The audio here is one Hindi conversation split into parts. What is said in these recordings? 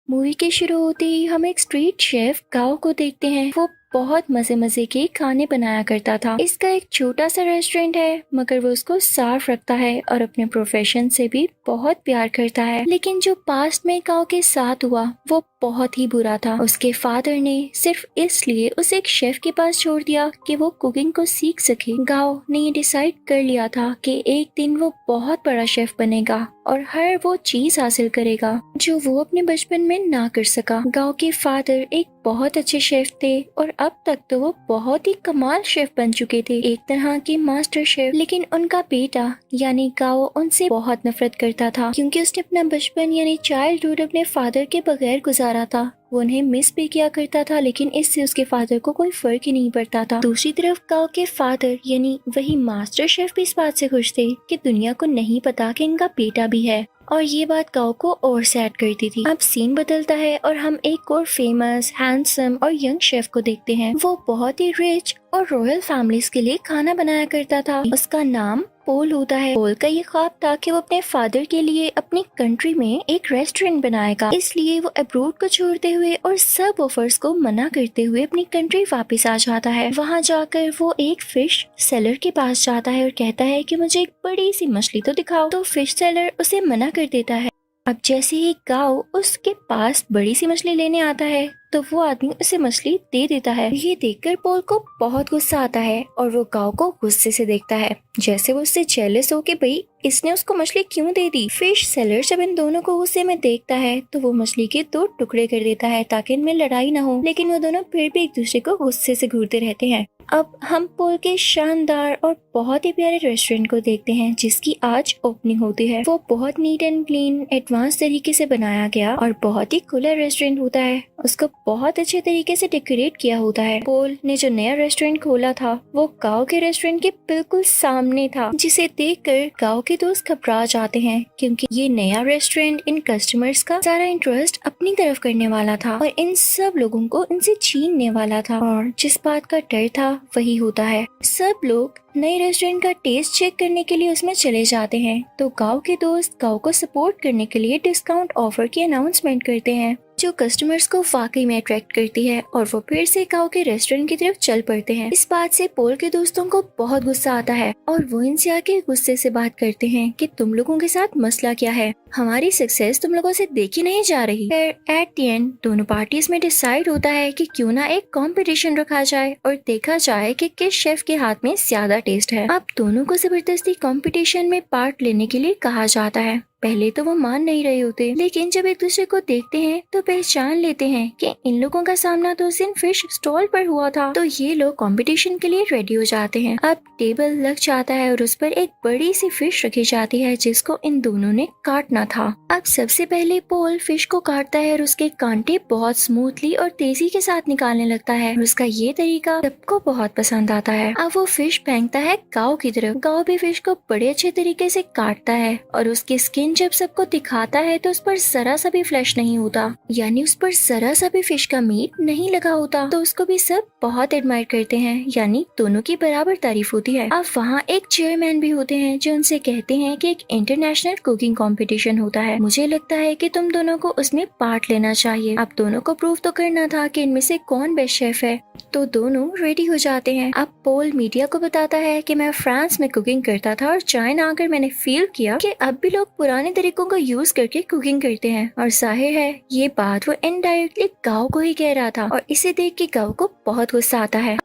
मूवी के शुरू होते ही हम एक स्ट्रीट शेफ गाओ को देखते हैं। वो बहुत मजे मजे के खाने बनाया करता था। इसका एक छोटा सा रेस्टोरेंट है, मगर वो उसको साफ रखता है और अपने प्रोफेशन से भी बहुत प्यार करता है। लेकिन जो पास्ट में गाओ के साथ हुआ वो बहुत ही बुरा था। उसके फादर ने सिर्फ इसलिए उसे एक शेफ के पास छोड़ दिया कि वो कुकिंग को सीख सके। गाओ ने ये डिसाइड कर लिया था कि एक दिन वो बहुत बड़ा शेफ बनेगा और हर वो चीज हासिल करेगा जो वो अपने बचपन में ना कर सका। गांव के फादर एक बहुत अच्छे शेफ थे और अब तक तो वो बहुत ही कमाल शेफ बन चुके थे, एक तरह के मास्टर शेफ। लेकिन उनका बेटा यानी गाओ उनसे बहुत नफरत करता था, क्योंकि उसने अपना बचपन यानी चाइल्डहुड अपने फादर के बगैर गुजारा था। वो उन्हें मिस भी किया करता था, लेकिन इससे उसके फादर को कोई फर्क ही नहीं पड़ता था। दूसरी तरफ गांव के फादर यानी वही मास्टर शेफ भी इस बात से खुश थे कि दुनिया को नहीं पता कि इनका बेटा भी है, और ये बात गांव को और सैड करती थी। अब सीन बदलता है और हम एक और फेमस, हैंडसम और यंग शेफ को देखते हैं। वो बहुत ही रिच और रॉयल फैमिलीज के लिए खाना बनाया करता था। उसका नाम पोल होता है। पोल का ये ख्वाब था कि वो अपने फादर के लिए अपनी कंट्री में एक रेस्टोरेंट बनाएगा। इसलिए वो अब्रोड को छोड़ते हुए और सब ऑफर्स को मना करते हुए अपनी कंट्री वापस आ जाता है। वहाँ जाकर वो एक फिश सेलर के पास जाता है और कहता है कि मुझे एक बड़ी सी मछली तो दिखाओ। तो फिश सेलर उसे मना कर देता है। अब जैसे ही गाओ उसके पास बड़ी सी मछली लेने आता है तो वो आदमी उसे मछली दे देता है। ये देखकर पोल को बहुत गुस्सा आता है और वो गाओ को गुस्से से देखता है, जैसे वो उससे जेलस हो कि भाई इसने उसको मछली क्यों दे दी। फिश सेलर जब इन दोनों को गुस्से में देखता है तो वो मछली के 2 टुकड़े कर देता है ताकि इनमें लड़ाई ना हो, लेकिन वो दोनों फिर भी एक दूसरे को गुस्से से घूरते रहते हैं। अब हम पोल के शानदार और बहुत ही प्यारे रेस्टोरेंट को देखते हैं जिसकी आज ओपनिंग होती है। वो बहुत नीट एंड क्लीन एडवांस तरीके से बनाया गया और बहुत ही खुला रेस्टोरेंट होता है। उसको बहुत अच्छे तरीके से डेकोरेट किया होता है। पोल ने जो नया रेस्टोरेंट खोला था वो गांव के रेस्टोरेंट के बिल्कुल सामने था, जिसे देखकर गांव के दोस्त घबरा जाते हैं, क्योंकि ये नया रेस्टोरेंट इन कस्टमर्स का सारा इंटरेस्ट अपनी तरफ करने वाला था और इन सब लोगों को इनसे छीनने वाला था। और जिस बात का डर था वही होता है। सब लोग नए रेस्टोरेंट का टेस्ट चेक करने के लिए उसमें चले जाते हैं। तो गांव के दोस्त गांव को सपोर्ट करने के लिए डिस्काउंट ऑफर की अनाउंसमेंट करते हैं, जो कस्टमर्स को वाकई में अट्रैक्ट करती है, और वो फिर से गांव के रेस्टोरेंट की तरफ चल पड़ते हैं। इस बात से पोल के दोस्तों को बहुत गुस्सा आता है और वो इनसे आके गुस्से से बात करते हैं कि तुम लोगों के साथ मसला क्या है, हमारी सक्सेस तुम लोगों से देखी नहीं जा रही। फिर एट द एंड दोनों पार्टीज में डिसाइड होता है कि क्यों ना एक कंपटीशन रखा जाए और देखा जाए कि किस शेफ के हाथ में ज्यादा टेस्ट है। अब दोनों को जबरदस्ती कंपटीशन में पार्ट लेने के लिए कहा जाता है। पहले तो वो मान नहीं रहे होते, लेकिन जब एक दूसरे को देखते हैं तो पहचान लेते हैं कि इन लोगों का सामना तो उस दिन फिश स्टॉल पर हुआ था। तो ये लोग कंपटीशन के लिए रेडी हो जाते हैं। अब टेबल लग जाता है और उस पर एक बड़ी सी फिश रखी जाती है जिसको इन दोनों ने काटना था। अब सबसे पहले पोल फिश को काटता है और उसके कांटे बहुत स्मूथली और तेजी के साथ निकालने लगता है और उसका ये तरीका सबको बहुत पसंद आता है। अब वो फिश फेंकता है गांव की तरफ। गांव भी फिश को बड़े अच्छे तरीके से काटता है और उसकी स्किन जब सबको दिखाता है तो उस पर जरा सा भी फ्लैश नहीं होता, यानी उस पर जरा सा भी फिश का मीट नहीं लगा होता। तो उसको भी सब बहुत एडमायर करते हैं, यानी दोनों की बराबर तारीफ होती है। अब वहाँ एक चेयरमैन भी होते हैं जो उनसे कहते हैं कि एक इंटरनेशनल कुकिंग कंपटीशन होता है, मुझे लगता है कि तुम दोनों को उसमें पार्ट लेना चाहिए। अब दोनों को प्रूव तो करना था कि इनमें से कौन बेस्ट शेफ है। तो दोनों रेडी हो जाते हैं। अब पोल मीडिया को बताता है कि मैं फ्रांस में कुकिंग करता था और चाइना आकर मैंने फील किया कि अब भी लोग पुराने तरीकों का यूज करके कुकिंग करते हैं। और जाहिर है ये बात वो इनडायरेक्टली गांव को ही कह रहा था और इसे देख के गांव को बहुत गुस्सा आता है।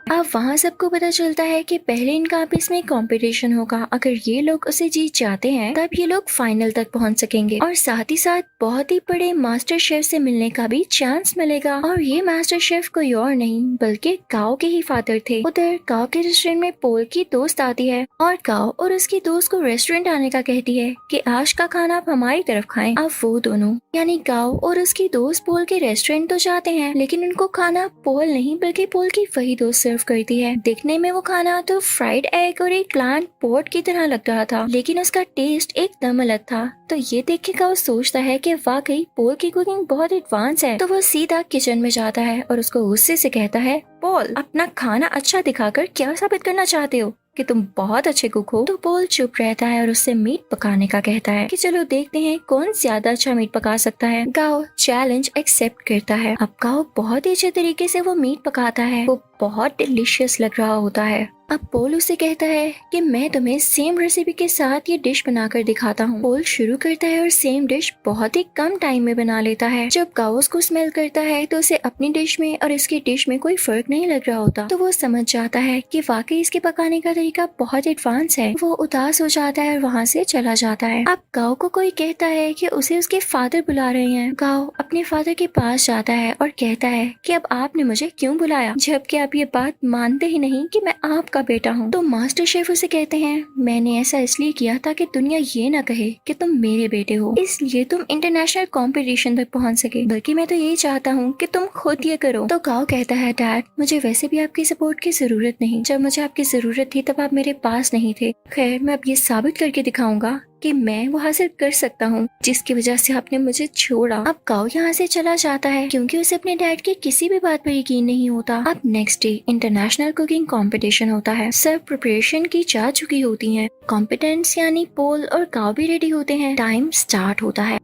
अब वहाँ सबको पता चलता है कि पहले इनका आपस में कंपटीशन होगा। अगर ये लोग उसे जीत जाते हैं तब ये लोग फाइनल तक पहुँच सकेंगे और साथ ही साथ बहुत ही बड़े मास्टर शेफ से मिलने का भी चांस मिलेगा। और ये मास्टर शेफ कोई और नहीं बल्कि गांव के ही फादर थे। उधर गांव के रेस्टोरेंट में पोल की दोस्त आती है और गांव और उसकी दोस्त को रेस्टोरेंट आने का कहती है कि आज का खाना आप हमारी तरफ खाएं। अब वो दोनों यानी गांव और उसकी दोस्त पोल के रेस्टोरेंट तो जाते हैं, लेकिन उनको खाना पोल नहीं बल्कि पोल की वही दोस्त सर्व करती है। दिखने में वो खाना तो फ्राइड एग और एक प्लांट पोट की तरह लग रहा था, लेकिन उसका टेस्ट एकदम अलग था। तो ये देख के गांव सोचता है कि वाकई पोल की कुकिंग बहुत एडवांस है। तो वो सीधा किचन में जाता है और उसको गुस्से से कहता है, पोल अपना खाना अच्छा दिखाकर क्या साबित करना चाहते हो? कि तुम बहुत अच्छे कुक हो। तो पोल चुप रहता है और उससे मीट पकाने का कहता है कि चलो देखते हैं कौन ज्यादा अच्छा मीट पका सकता है। गाओ चैलेंज एक्सेप्ट करता है। अब गाओ बहुत ही अच्छे तरीके से वो मीट पकाता है। वो बहुत डिलीशियस लग रहा होता है। अब पोल उसे कहता है कि मैं तुम्हें सेम रेसिपी के साथ ये डिश बनाकर दिखाता हूँ। पोल शुरू करता है और सेम डिश बहुत ही कम टाइम में बना लेता है। जब गाओ उसको स्मेल करता है तो उसे अपनी डिश में और इसकी डिश में कोई फर्क नहीं लग रहा होता। तो वो समझ जाता है कि वाकई इसके पकाने का तरीका बहुत एडवांस है। वो उदास हो जाता है और वहाँ से चला जाता है। अब गाओ को कोई कहता है कि उसे उसके फादर बुला रहे हैं। गाओ अपने फादर के पास जाता है और कहता है कि अब आपने मुझे क्यों बुलाया, जबकि आप ये बात मानते ही नहीं कि मैं आपका बेटा हूँ। तो मास्टर शेफ उसे कहते हैं मैंने ऐसा इसलिए किया ताकि दुनिया ये ना कहे कि तुम मेरे बेटे हो, इसलिए तुम इंटरनेशनल कंपटीशन तक पहुँच सके, बल्कि मैं तो यही चाहता हूँ कि तुम खुद ये करो। तो गाओ कहता है डैड मुझे वैसे भी आपकी सपोर्ट की जरूरत नहीं, जब मुझे आपकी जरूरत थी तब आप मेरे पास नहीं थे। खैर मैं अब ये साबित करके दिखाऊंगा कि मैं वो हासिल कर सकता हूँ जिसकी वजह से आपने मुझे छोड़ा। अब गाओ यहाँ से चला जाता है क्योंकि उसे अपने डैड की किसी भी बात पर यकीन नहीं होता। अब next day international cooking competition होता है। सब प्रिपरेशन की जा चुकी होती है। कॉम्पिटेंट्स यानी पोल और गाओ भी रेडी होते हैं। टाइम स्टार्ट होता है।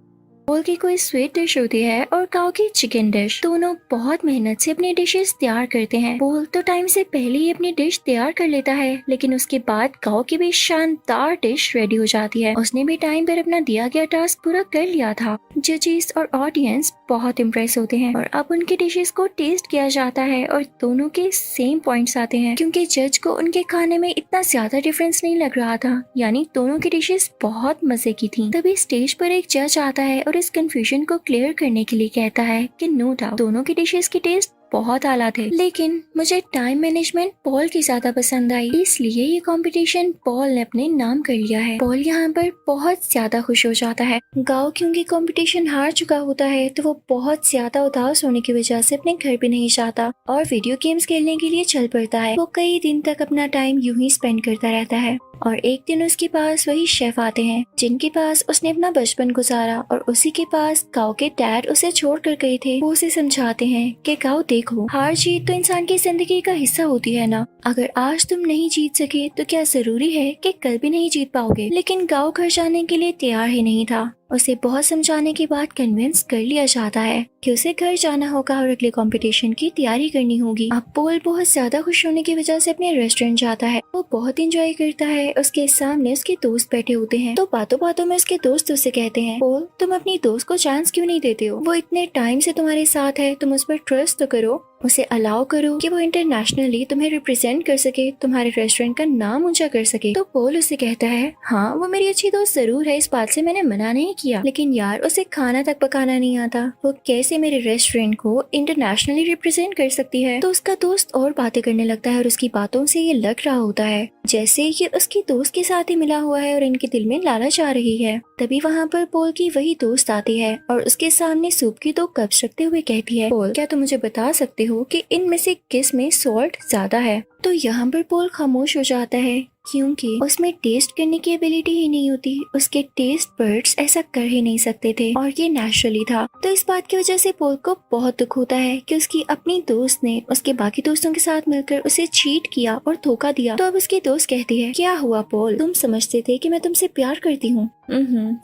पोल की कोई स्वीट डिश होती है और गाओ की चिकन डिश। दोनों बहुत मेहनत से अपनी डिशेस तैयार करते हैं। पोल तो टाइम से पहले ही अपनी डिश तैयार कर लेता है, लेकिन उसके बाद गाओ की भी शानदार डिश रेडी हो जाती है। उसने भी टाइम पर अपना दिया गया टास्क पूरा कर लिया था। जजेस और ऑडियंस बहुत इम्प्रेस होते हैं और अब उनकी डिशेस को टेस्ट किया जाता है और दोनों के सेम पॉइंट्स आते हैं क्योंकि जज को उनके खाने में इतना ज्यादा डिफरेंस नहीं लग रहा था, यानी दोनों की डिशेस बहुत मजे की थी। तभी स्टेज पर एक जज आता है और इस कंफ्यूजन को क्लियर करने के लिए कहता है कि नो डाउट दोनों की डिशेस की टेस्ट बहुत आला थे, लेकिन मुझे टाइम मैनेजमेंट पॉल की ज्यादा पसंद आई, इसलिए ये कंपटीशन पॉल ने अपने नाम कर लिया है। पॉल यहाँ पर बहुत ज्यादा खुश हो जाता है। गाओ क्योंकि कंपटीशन हार चुका होता है तो वो बहुत ज्यादा उदास होने की वजह से अपने घर भी नहीं जाता और वीडियो गेम्स खेलने के लिए चल पड़ता है। वो कई दिन तक अपना टाइम यूं ही स्पेंड करता रहता है और एक दिन उसके पास वही शेफ आते हैं जिनके पास उसने अपना बचपन गुजारा और उसी के पास गाओ के डैड उसे छोड़ कर गए थे। वो उसे समझाते हैं कि गाओ देखो, हार जीत तो इंसान की जिंदगी का हिस्सा होती है ना। अगर आज तुम नहीं जीत सके तो क्या जरूरी है कि कल भी नहीं जीत पाओगे। लेकिन गाओ घर जाने के लिए तैयार ही नहीं था। उसे बहुत समझाने के बाद कन्विंस कर लिया जाता है कि उसे घर जाना होगा और अगले कंपटीशन की तैयारी करनी होगी। अब पोल बहुत ज्यादा खुश होने की वजह से अपने रेस्टोरेंट जाता है। वो बहुत एंजॉय करता है। उसके सामने उसके दोस्त बैठे होते हैं तो बातों बातों में उसके दोस्त उसे कहते हैं पोल तुम अपनी दोस्त को चांस क्यों नहीं देते हो, वो इतने टाइम से तुम्हारे साथ है, तुम उस पर ट्रस्ट तो करो, उसे अलाउ करो कि वो इंटरनेशनली तुम्हें रिप्रेजेंट कर सके, तुम्हारे रेस्टोरेंट का नाम ऊंचा कर सके। तो पोल उसे कहता है हाँ वो मेरी अच्छी दोस्त जरूर है, इस बात से मैंने मना नहीं किया, लेकिन यार उसे खाना तक पकाना नहीं आता, वो कैसे मेरे रेस्टोरेंट को इंटरनेशनली रिप्रेजेंट कर सकती है। तो उसका दोस्त और बातें करने लगता है और उसकी बातों से ये लग रहा होता है जैसे ये उसकी दोस्त के साथ ही मिला हुआ है और इनके दिल में लालच आ रही है। तभी वहाँ पर पोल की वही दोस्त आती है और उसके सामने सूप की 2 कप्स रखते हुए कहती है पोल क्या तुम मुझे बता सकते हो कि इनमें से किस में सॉल्ट ज्यादा है। तो यहाँ पर पोल खामोश हो जाता है क्योंकि उसमें टेस्ट करने की एबिलिटी ही नहीं होती, उसके टेस्ट बर्ड्स ऐसा कर ही नहीं सकते थे और ये नेचुरली था। तो इस बात की वजह से पोल को बहुत दुख होता है कि उसकी अपनी दोस्त ने उसके बाकी दोस्तों के साथ मिलकर उसे चीट किया और धोखा दिया। तो अब उसकी दोस्त कहती है क्या हुआ पोल, तुम समझते थे कि मैं तुमसे प्यार करती हूँ।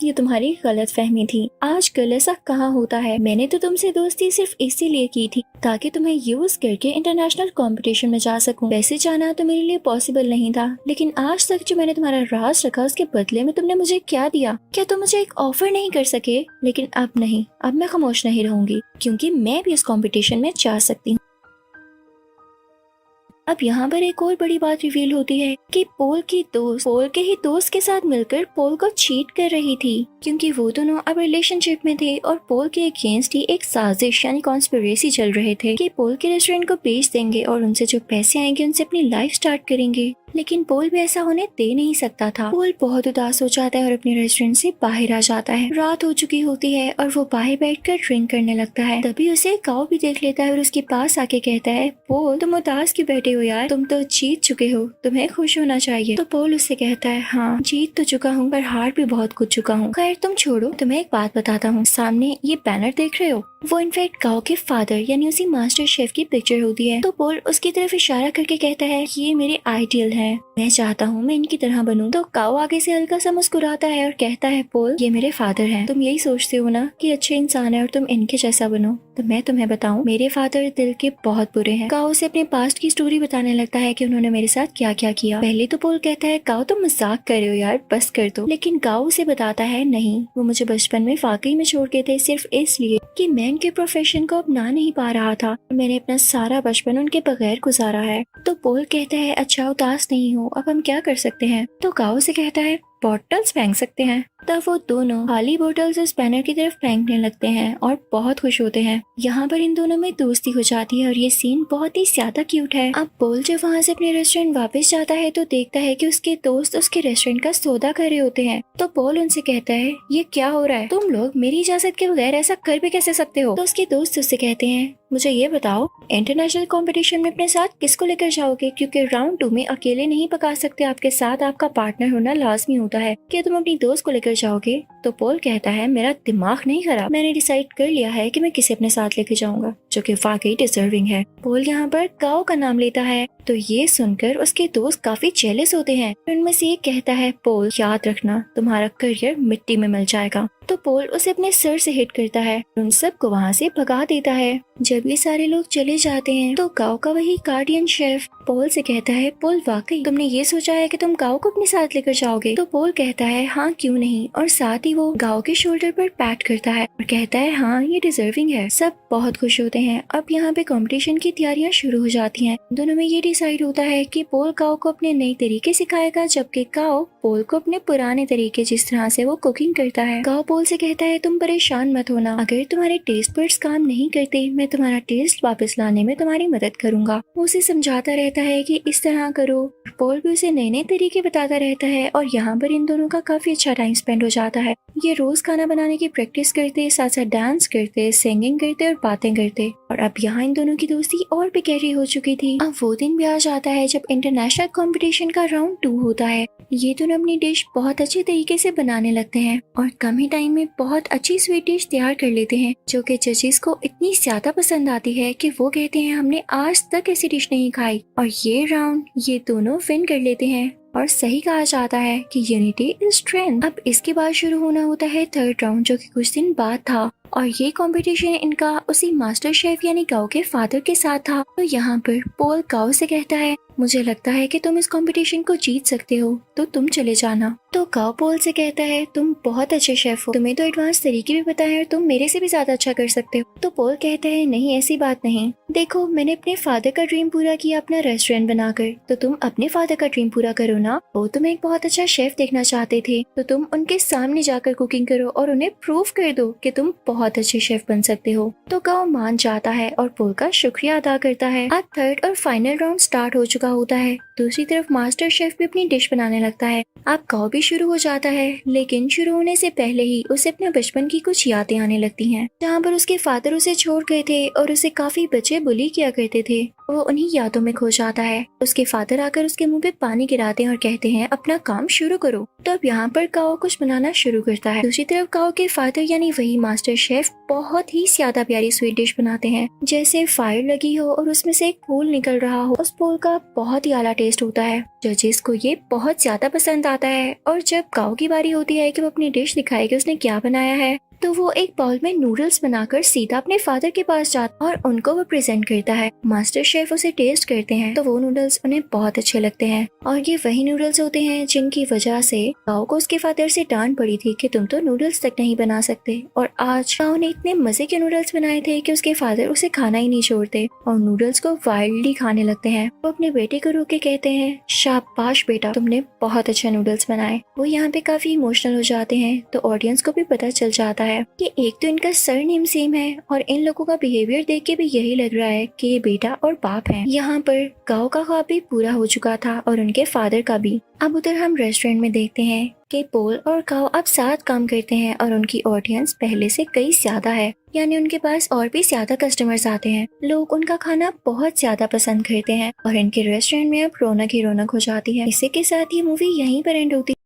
ये तुम्हारी गलत फहमी थी, आजकल ऐसा कहाँ होता है। मैंने तो तुमसे दोस्ती सिर्फ इसीलिए की थी ताकि तुम्हें यूज करके इंटरनेशनल कंपटीशन में जा सकूं। वैसे जाना तो मेरे लिए पॉसिबल नहीं था, लेकिन आज तक जो मैंने तुम्हारा राज रखा उसके बदले में तुमने मुझे क्या दिया। क्या तुम मुझे एक ऑफर नहीं कर सके। लेकिन अब नहीं, अब मैं खामोश नहीं रहूंगी क्योंकि मैं भी इस कंपटीशन में जा सकती हूँ। अब यहाँ पर एक और बड़ी बात रिवील होती है कि पोल की दोस्त पोल के ही दोस्त के साथ मिलकर पोल को चीट कर रही थी क्योंकि वो दोनों अब रिलेशनशिप में थे और पोल के अगेंस्ट ही एक साजिश यानी कॉन्स्पिरेसी चल रहे थे कि पोल के रेस्टोरेंट को बेच देंगे और उनसे जो पैसे आएंगे उनसे अपनी लाइफ स्टार्ट करेंगे। लेकिन पोल भी ऐसा होने दे नहीं सकता था। पोल बहुत उदास हो जाता है और अपने रेस्टोरेंट से बाहर आ जाता है। रात हो चुकी होती है और वो बाहर बैठकर ड्रिंक करने लगता है। तभी उसे गाओ भी देख लेता है और उसके पास आके कहता है पोल तुम उदास क्यों बैठे हो यार, तुम तो जीत चुके हो, तुम्हें खुश होना चाहिए। तो पोल उससे कहता है हाँ जीत तो चुका हूँ पर हार भी बहुत कुछ चुका हूँ। खैर तुम छोड़ो, तुम्हें एक बात बताता हूँ, सामने ये बैनर देख रहे हो, वो इनफैक्ट गाओ के फादर यानी उसी मास्टर शेफ की पिक्चर होती है। तो पोल उसकी तरफ इशारा करके कहता है ये मेरे आइडियल हैं, मैं चाहता हूँ मैं इनकी तरह बनूं। तो काओ आगे से हल्का सा मुस्कुराता है और कहता है, पोल ये मेरे फादर हैं। तुम यही सोचते हो ना कि अच्छे इंसान है और तुम इनके जैसा बनो, तो मैं तुम्हें बताऊं मेरे फादर दिल के बहुत बुरे हैं। काओ से अपने पास्ट की स्टोरी बताने लगता है कि उन्होंने मेरे साथ क्या क्या किया। पहले तो पोल कहता है, काओ तुम मजाक कर रहे हो यार, बस कर दो। लेकिन काओ उसे बताता है, नहीं वो मुझे बचपन में वाकई में छोड़ गए थे, सिर्फ इसलिए कि मैं उनके प्रोफेशन को अपना नहीं पा रहा था। मैंने अपना सारा बचपन उनके बगैर गुजारा है। तो पोल कहता है, अच्छा उदास नहीं हो, अब हम क्या कर सकते हैं। तो काओ से कहता है, बॉटल्स फेंक सकते हैं। तब वो दोनों खाली बोतल्स उस बैनर की तरफ फेंकने लगते हैं और बहुत खुश होते हैं। यहाँ पर इन दोनों में दोस्ती हो जाती है और ये सीन बहुत ही ज्यादा क्यूट है। अब पोल जब वहाँ से अपने रेस्टोरेंट वापस जाता है तो देखता है कि उसके दोस्त उसके रेस्टोरेंट का सौदा कर रहे होते हैं। तो पोल उनसे कहता है, ये क्या हो रहा है, तुम लोग मेरी इजाजत के बगैर ऐसा कर भी कैसे सकते हो। तो उसके दोस्त उससे कहते हैं, मुझे ये बताओ इंटरनेशनल कंपटीशन में अपने साथ किसको लेकर जाओगे, क्योंकि राउंड 2 में अकेले नहीं पका सकते, आपके साथ आपका पार्टनर होना लाजमी होता है। क्या तुम अपनी दोस्त को लेकर जाओगे। तो पोल कहता है, मेरा दिमाग नहीं खराब, मैंने डिसाइड कर लिया है कि मैं किसे अपने साथ लेकर जाऊंगा जो कि वाकई डिजर्विंग है। पोल यहाँ पर काओ का नाम लेता है। तो ये सुनकर उसके दोस्त काफी जेलस होते हैं। उनमें से एक कहता है, पोल याद रखना तुम्हारा करियर मिट्टी में मिल जाएगा। तो पोल उसे अपने सर से हिट करता है, उन सबको वहाँ से भगा देता है। जब ये सारे लोग चले जाते हैं तो काओ का वही गार्डियन शेफ पोल से कहता है, पोल वाकई तुमने ये सोचा है कि तुम काओ को अपने साथ लेकर जाओगे। तो पोल कहता है, हाँ क्यों नहीं, और साथ ही वो काओ के शोल्डर पर पैट करता है और कहता है, हाँ ये डिजर्विंग है। सब बहुत खुश होते हैं। अब यहाँ पे कंपटीशन की तैयारियां शुरू हो जाती हैं। दोनों में ये डिसाइड होता है कि पोल काओ को अपने नए तरीके सिखाएगा, जबकि काओ पोल को अपने पुराने तरीके जिस तरह से वो कुकिंग करता है। काओ पोल से कहता है, तुम परेशान मत होना, अगर तुम्हारे टेस्ट बड्स काम नहीं करते मैं तुम्हारा टेस्ट वापस लाने में तुम्हारी मदद करूंगा। वो उसे समझाता रहता है कि इस तरह करो। पोल भी उसे नए नए तरीके बताता रहता है और यहाँ पर इन दोनों का काफी अच्छा टाइम स्पेंड हो जाता है। ये रोज खाना बनाने की प्रैक्टिस करते, साथ साथ डांस करते, सिंगिंग करते और बातें करते। और अब यहाँ इन दोनों की दोस्ती और भी गहरी हो चुकी थी। अब वो दिन भी आ जाता है जब इंटरनेशनल कंपटीशन का राउंड 2 होता है। ये दोनों अपनी डिश बहुत अच्छे तरीके से बनाने लगते हैं और कम ही टाइम में बहुत अच्छी स्वीट डिश तैयार कर लेते हैं, जो कि जजेस को इतनी ज्यादा पसंद आती है कि वो कहते हैं, हमने आज तक ऐसी डिश नहीं खाई। और ये राउंड ये दोनों विन कर लेते हैं। और सही कहा जाता है कि यूनिटी इज स्ट्रेंथ। अब इसके बाद शुरू होना होता है थर्ड राउंड, जो कि कुछ दिन बाद था। और ये कंपटीशन इनका उसी मास्टर शेफ यानी काओ के फादर के साथ था। तो यहाँ पर पोल काओ से कहता है, मुझे लगता है कि तुम इस कंपटीशन को जीत सकते हो, तो तुम चले जाना। तो काओ पोल से कहता है, तुम बहुत अच्छे शेफ हो, तुम्हें तो एडवांस तरीके भी पता है और तुम मेरे से भी ज्यादा अच्छा कर सकते हो। तो पोल कहता है, नहीं ऐसी बात नहीं, देखो मैंने अपने फादर का ड्रीम पूरा किया अपना रेस्टोरेंट बनाकर, तो तुम अपने फादर का ड्रीम पूरा करो ना। वो तुम्हें एक बहुत अच्छा शेफ देखना चाहते थे, तो तुम उनके सामने जाकर कुकिंग करो और उन्हें प्रूव कर दो कि तुम बहुत अच्छे शेफ बन सकते हो। तो काओ मान जाता है और पोल का शुक्रिया अदा करता है। अब थर्ड और फाइनल राउंड स्टार्ट हो चुका होता है। दूसरी तरफ मास्टर शेफ भी अपनी डिश बनाने लगता है। अब काओ भी शुरू हो जाता है, लेकिन शुरू होने से पहले ही उसे अपने बचपन की कुछ यादें आने लगती हैं, जहाँ पर उसके फादर उसे छोड़ गए थे और उसे काफी बच्चे बुली किया करते थे। वो उन्हीं यादों में खो जाता है। उसके फादर आकर उसके मुंह पे पानी गिराते हैं और कहते हैं, अपना काम शुरू करो। तो अब यहाँ पर काओ कुछ बनाना शुरू करता है। दूसरी तरफ काओ के फादर यानी वही मास्टर शेफ बहुत ही ज्यादा प्यारी स्वीट डिश बनाते हैं, जैसे फायर लगी हो और उसमें से एक फूल निकल रहा हो। उस फूल का बहुत ही आला टेस्ट होता है। जजेस को ये बहुत ज्यादा पसंद आता है। और जब काओ की बारी होती है कि वो अपनी डिश दिखाए कि उसने क्या बनाया है, तो वो एक बाउल में नूडल्स बनाकर सीधा अपने फादर के पास जाता और उनको वो प्रेजेंट करता है। मास्टर शेफ उसे टेस्ट करते हैं तो वो नूडल्स उन्हें बहुत अच्छे लगते हैं। और ये वही नूडल्स होते हैं जिनकी वजह से काओ को उसके फादर से डांट पड़ी थी कि तुम तो नूडल्स तक नहीं बना सकते। और आज काओ ने इतने मजे के नूडल्स बनाए थे कि उसके फादर उसे खाना ही नहीं छोड़ते और नूडल्स को वाइल्डली खाने लगते हैं। वो अपने बेटे को रोक के कहते हैं, शाबाश बेटा, तुमने बहुत अच्छे नूडल्स बनाए। वो यहाँ पे काफी इमोशनल हो जाते हैं। तो ऑडियंस को भी पता चल जाता है कि एक तो इनका सरनेम सेम है और इन लोगों का बिहेवियर देख के भी यही लग रहा है कि ये बेटा और बाप हैं। यहाँ पर काओ का ख्वाब भी पूरा हो चुका था और उनके फादर का भी। अब उधर हम रेस्टोरेंट में देखते हैं कि पोल और काओ अब साथ काम करते हैं और उनकी ऑडियंस पहले से कई ज्यादा है, यानी उनके पास और भी ज्यादा कस्टमर्स आते हैं। लोग उनका खाना बहुत ज्यादा पसंद करते हैं और इनके रेस्टोरेंट में अब रौनक ही रौनक हो जाती है। इसी के साथ ये मूवी यहीं पर एंड होती है।